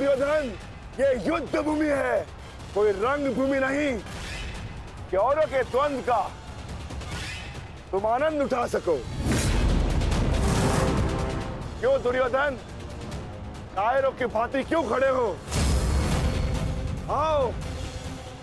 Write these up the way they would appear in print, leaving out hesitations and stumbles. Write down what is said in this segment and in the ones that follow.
दुर्योधन, ये युद्ध भूमि है, कोई रंग भूमि नहीं कि औरों के द्वंद्व का तुम आनंद उठा सको। क्यों दुर्योधन, कायरों की भांति क्यों खड़े हो? आओ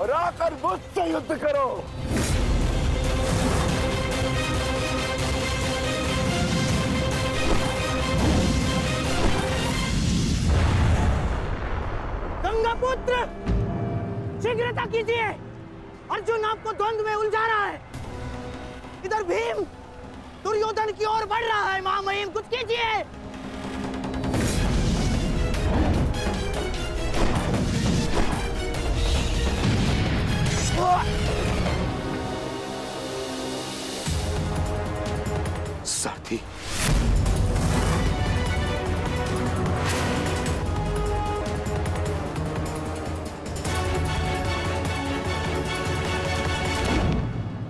और आकर मुझसे युद्ध करो। गंगापुत्र, शीघ्रता कीजिए, अर्जुन आपको द्वंद्व में उलझा रहा है। इधर भीम दुर्योधन की ओर बढ़ रहा है। महामहिम, कुछ कीजिए। साथी,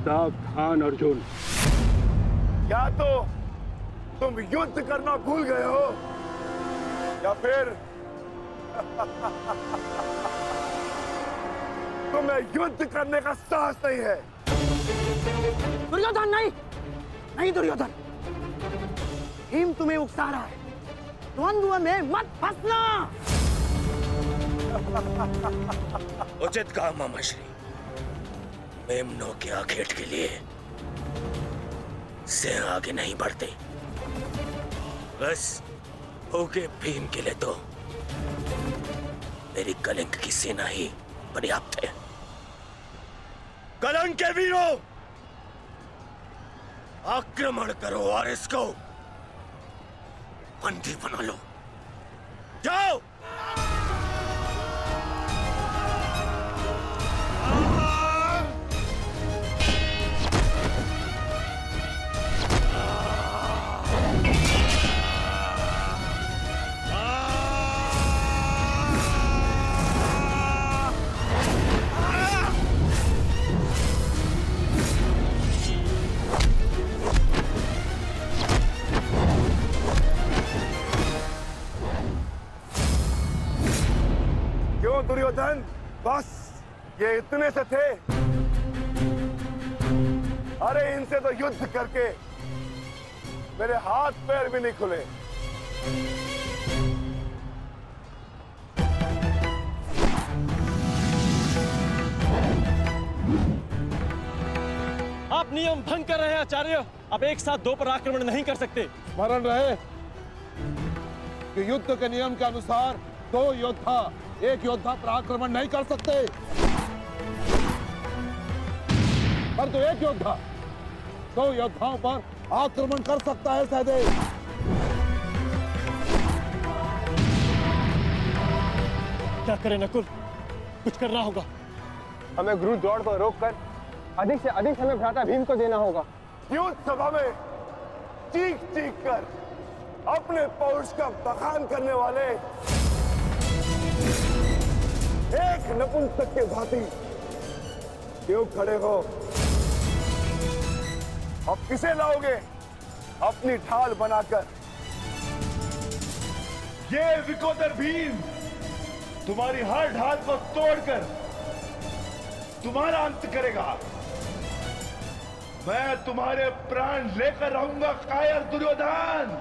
सावधान अर्जुन। या तो तुम युद्ध करना भूल गए हो या फिर तुम्हें युद्ध करने का साहस नहीं है। दुर्योधन नहीं, नहीं दुर्योधन, भीम तुम्हें उकसा रहा है। द्वंद्व में मत फंसना। उचित कहा मामाश्री। मेमनों के आखेट के लिए से आगे नहीं बढ़ते, बस होके भीम के लिए तो मेरी कलिंग की सेना ही पर्याप्त है। कलंक के वीरों, आक्रमण करो और इसको बंदी बना लो। जाओ। दुर्योधन, बस ये इतने से थे? अरे इनसे तो युद्ध करके मेरे हाथ पैर भी नहीं खुले। आप नियम भंग कर रहे हैं आचार्य। अब एक साथ दो पर आक्रमण नहीं कर सकते। स्मरण रहे कि युद्ध के नियम के अनुसार दो योद्धा एक योद्धा पर आक्रमण नहीं कर सकते, पर तो एक योद्धा दो योद्धाओं पर आक्रमण कर सकता है। सहदेव, क्या करें नकुल, कुछ करना होगा। हमें गुरु दौड़ को रोककर अधिक से अधिक समय भ्राता भीम को देना होगा। युद्ध सभा में चीख चीख कर अपने पौरुष का बखान करने वाले एक नपुंसक के भांति क्यों खड़े हो? अब किसे लाओगे अपनी ढाल बनाकर? ये विकोदर भीम तुम्हारी हर ढाल को तोड़कर तुम्हारा अंत करेगा। मैं तुम्हारे प्राण लेकर रहूंगा कायर दुर्योधन।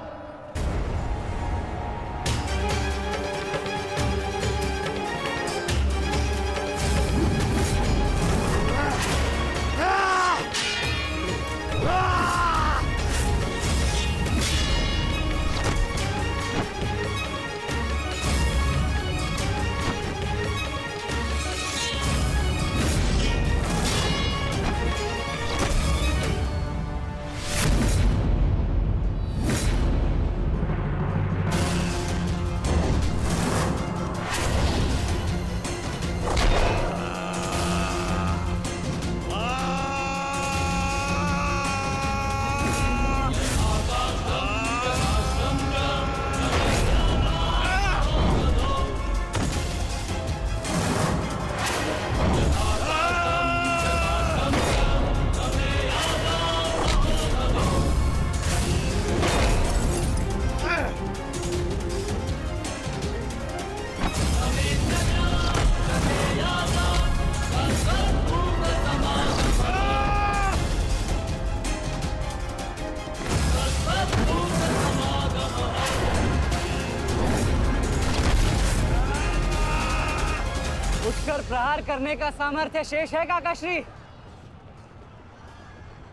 और प्रहार करने का सामर्थ्य शेष है काकाश्री,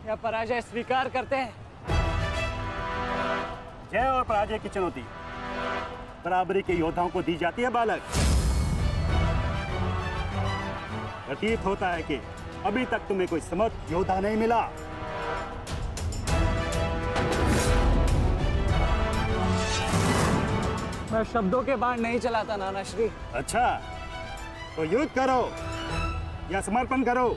या पराजय स्वीकार करते हैं? जय और पराजय की चुनौती बराबरी के योद्धाओं को दी जाती है बालक। प्रतीत होता है कि अभी तक तुम्हें कोई समर्थ योद्धा नहीं मिला। मैं शब्दों के बाण नहीं चलाता नानाश्री। अच्छा, तो युद्ध करो या समर्पण करो।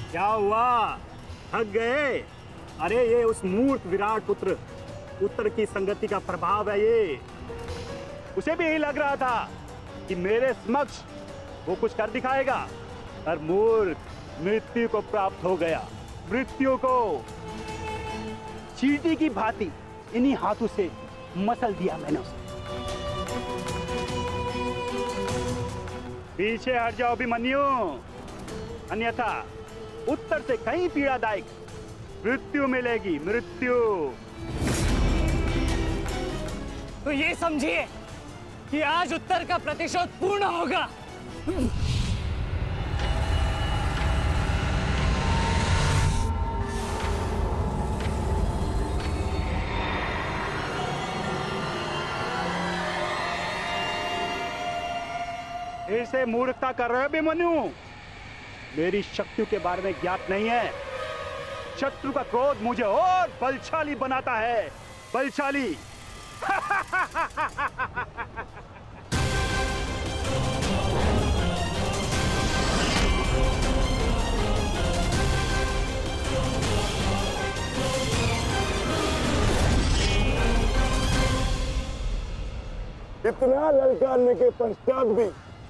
क्या हुआ, थक गए? अरे ये उस मूर्ख विराट पुत्र उत्तर की संगति का प्रभाव है। ये उसे भी यही लग रहा था कि मेरे समक्ष वो कुछ कर दिखाएगा, पर मूर्ख मृत्यु को प्राप्त हो गया। मृत्यु को चींटी की भांति इन्हीं हाथों से मसल दिया मैंने उसे। पीछे हट जाओ अभिमन्यु, अन्यथा उत्तर से कहीं पीड़ादायक मृत्यु मिलेगी। मृत्यु। तो ये समझिए कि आज उत्तर का प्रतिशोध पूर्ण होगा। फिर से मूर्खता कर रहे हो अभिमन्यु। मेरी शक्तियों के बारे में ज्ञात नहीं है। शत्रु का क्रोध मुझे और बलशाली बनाता है। बलशाली। इतना ललकारने के पश्चात भी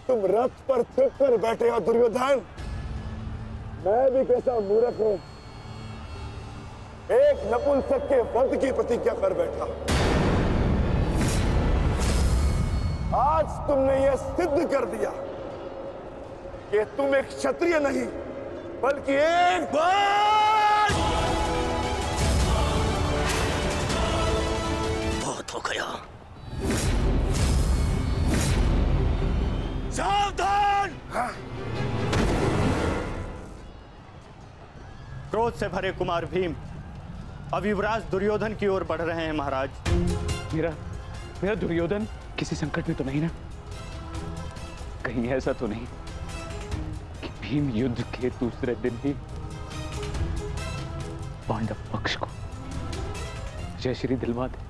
तुम रथ पर छिप कर बैठे हो दुर्योधन। मैं भी कैसा मूर्ख हूं, एक नपुंसक के वध की प्रतिज्ञा कर बैठा। आज तुमने यह सिद्ध कर दिया कि तुम एक क्षत्रिय नहीं बल्कि एक बहुत हो गया। सावधान! हाँ? क्रोध से भरे कुमार भीम अब युवराज दुर्योधन की ओर बढ़ रहे हैं महाराज। मेरा दुर्योधन किसी संकट में तो नहीं ना? कहीं ऐसा तो नहीं कि भीम युद्ध के दूसरे दिन ही पांडव पक्ष को जयश्री दिलवा दे?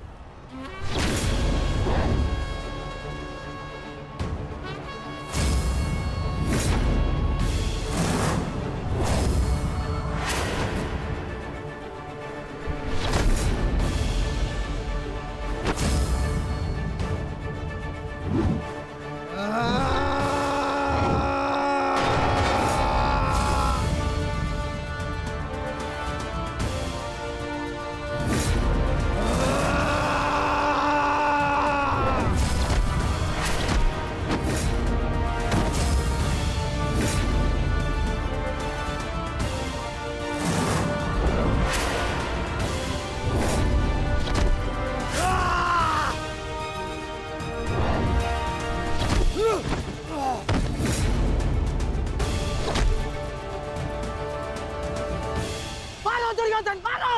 दुर्योधन मारो!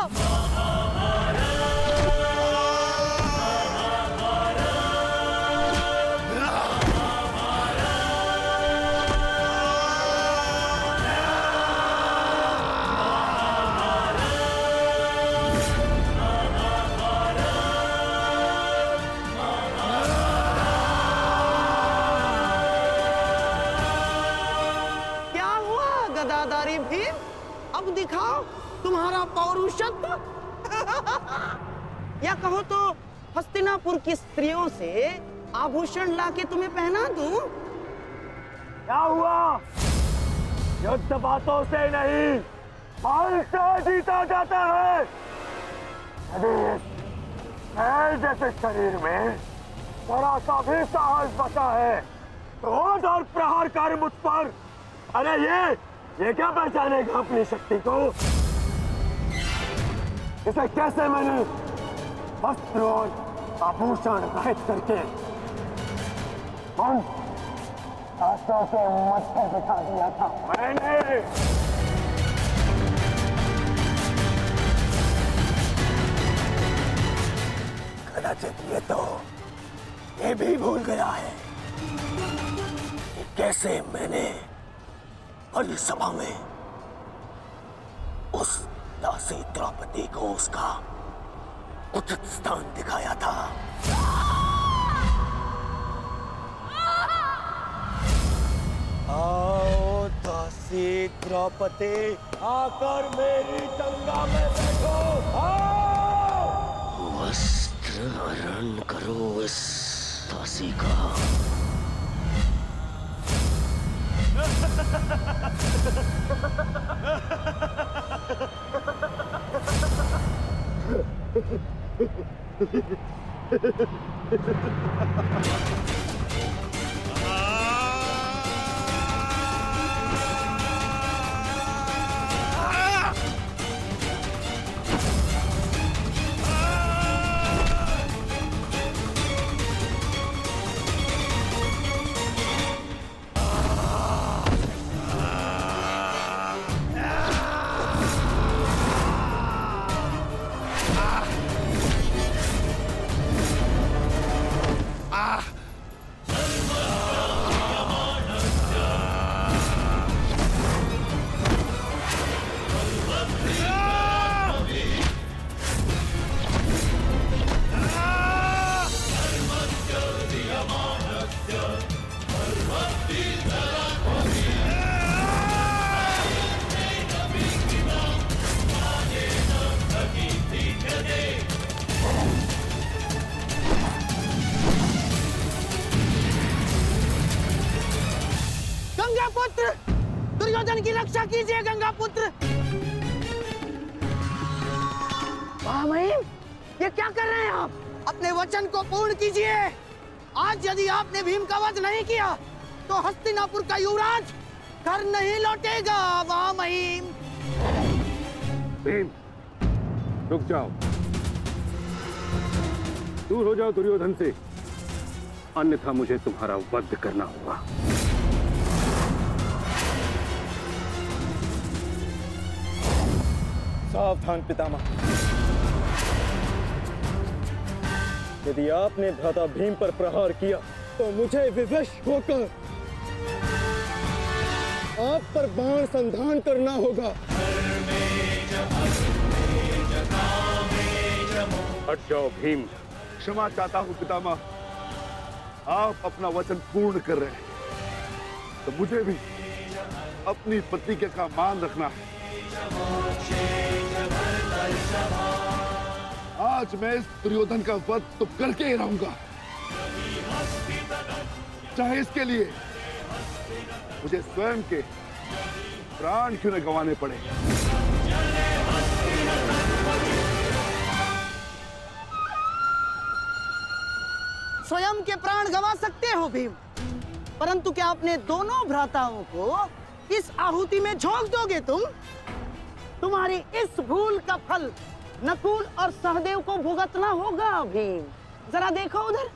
क्या हुआ गदाधारी भीम? अब दिखाओ तुम्हारा पौरुषत्व। या कहो तो हस्तिनापुर की स्त्रियों से आभूषण लाके तुम्हें पहना दूं? क्या हुआ? युद्ध बातों से नहीं, बल से जीता जाता है। यदि मैं जैसे शरीर में जरा सा भी साहस बचा है तो और प्रहार कर मुझ पर। अरे ये क्या पहचानेगा अपनी शक्ति को? इसे कैसे मैंने वस्त्र और आभूषण रहित करके उन शास्त्रों के मत्थे बिठा दिया था मैंने। कदाचित ये भी भूल गया है कि कैसे मैंने बलि सभा में उस दासी द्रौपदी को उसका उचित स्थान दिखाया था। आओ दासी द्रौपदी, आकर मेरी गंगा में बैठो। आओ, वस्त्र हरण करो इस दासी का। दुर्योधन की रक्षा कीजिए गंगा पुत्र। महामहिम, ये क्या कर रहे हैं आप? अपने वचन को पूर्ण कीजिए। आज यदि आपने भीम का वध नहीं किया तो हस्तिनापुर का युवराज घर नहीं लौटेगा। महामहिम, भीम, रुक जाओ, दूर हो जाओ दुर्योधन से, अन्यथा मुझे तुम्हारा वध करना होगा। सावधान पितामह, यदि आपने भ्राता भीम पर प्रहार किया तो मुझे विवश होकर आप पर बाण संधान करना होगा। हट जाओ भीम। क्षमा चाहता हूं पितामह, आप अपना वचन पूर्ण कर रहे हैं तो मुझे भी अपनी प्रतिज्ञा का मान रखना है। आज मैं इस दुर्योधन का वध तो करके ही रहूंगा, चाहे इसके लिए मुझे स्वयं के प्राण क्यों न गंवाने पड़े। स्वयं के प्राण गंवा सकते हो भीम, परंतु क्या अपने दोनों भ्राताओं को इस आहुति में झोंक दोगे तुम? तुम्हारी इस भूल का फल नकुल और सहदेव को भुगतना होगा भीम। जरा देखो उधर।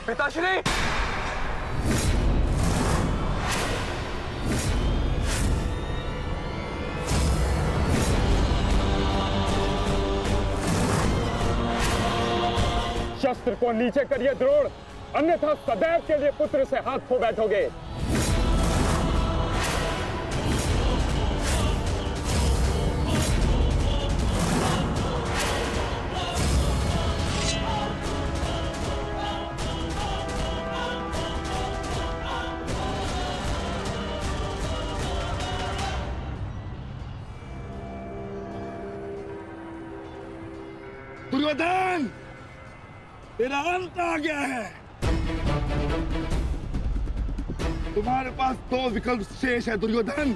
पिताश्री, शस्त्र को नीचे करिए द्रोण। अन्यथा सदैव के लिए पुत्र से हाथ खो बैठोगे। दुर्योधन, तेरा अंत आ गया है। तुम्हारे पास दो विकल्प शेष है दुर्योधन।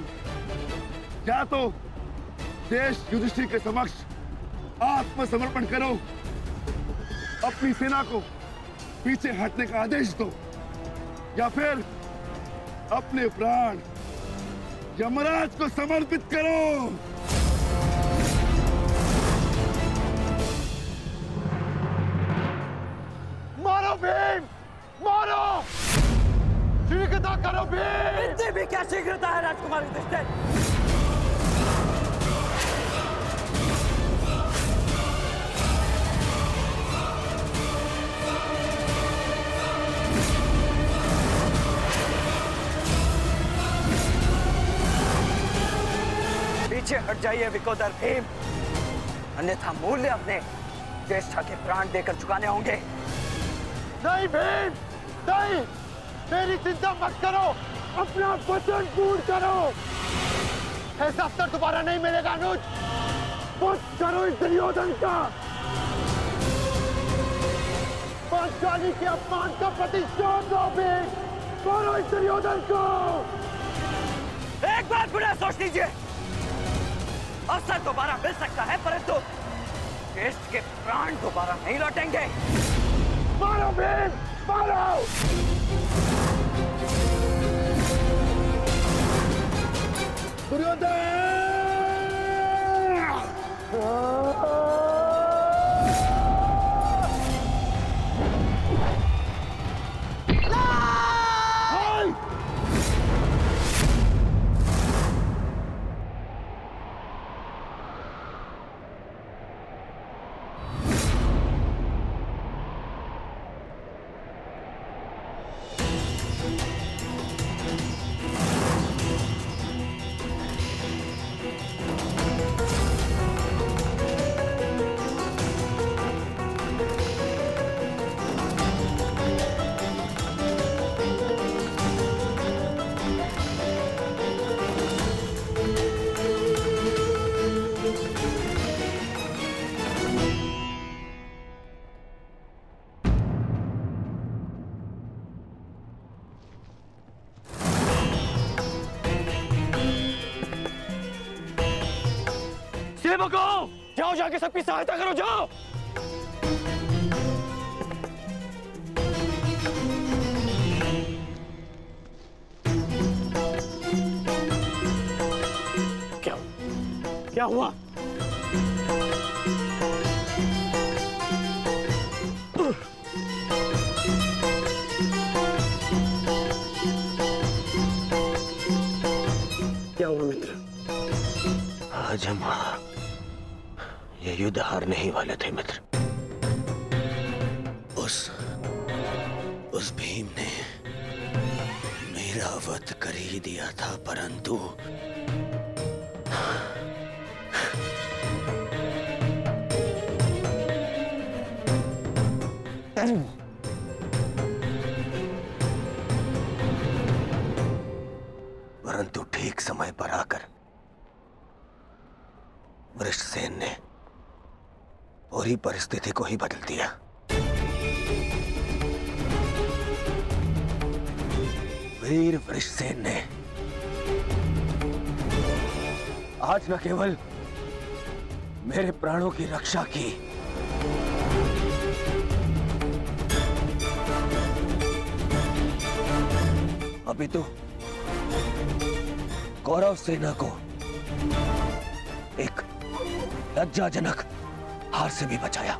या तो देश युधिष्ठिर के समक्ष आत्मसमर्पण करो, अपनी सेना को पीछे हटने का आदेश दो, या फिर अपने प्राण यमराज को समर्पित करो। मारो भीम, मारो! शीघ्रता करो भीम! इतनी भी क्या शीघ्रता है राजकुमार युधिष्ठिर? पीछे हट जाइए विकोदर भीम, अन्यथा मूल्य अपने ज्येष्ठा के प्राण देकर चुकाने होंगे। नहीं भीम, नहीं! मेरी चिंता मत करो, अपना वचन पूर्ण करो। ऐसा अवसर दोबारा नहीं मिलेगा अनुज। मत करो इस दुर्योधन का। पांचाली के अपमान का प्रतिशोध लो भीम। मारो इस दुर्योधन को। एक बार पुनः सोच लीजिए, अवसर दोबारा मिल सकता है, परंतु ज्येष्ठ के प्राण दोबारा नहीं लौटेंगे। मारो भीम, मारो! दुर्योधन! सेवकों, जाओ जाके सबकी सहायता करो, जाओ। क्या हुआ? क्या हुआ मित्र? आज हम ये युद्ध हारने ही वाले थे मित्र। उस भीम ने मेरा वध कर ही दिया था, परंतु ठीक समय पर आकर वृषसेन ने पूरी परिस्थिति को ही बदल दिया। वीर वृषसेन ने आज न केवल मेरे प्राणों की रक्षा की, अभी तो कौरव सेना को एक लज्जाजनक हार से भी बचाया।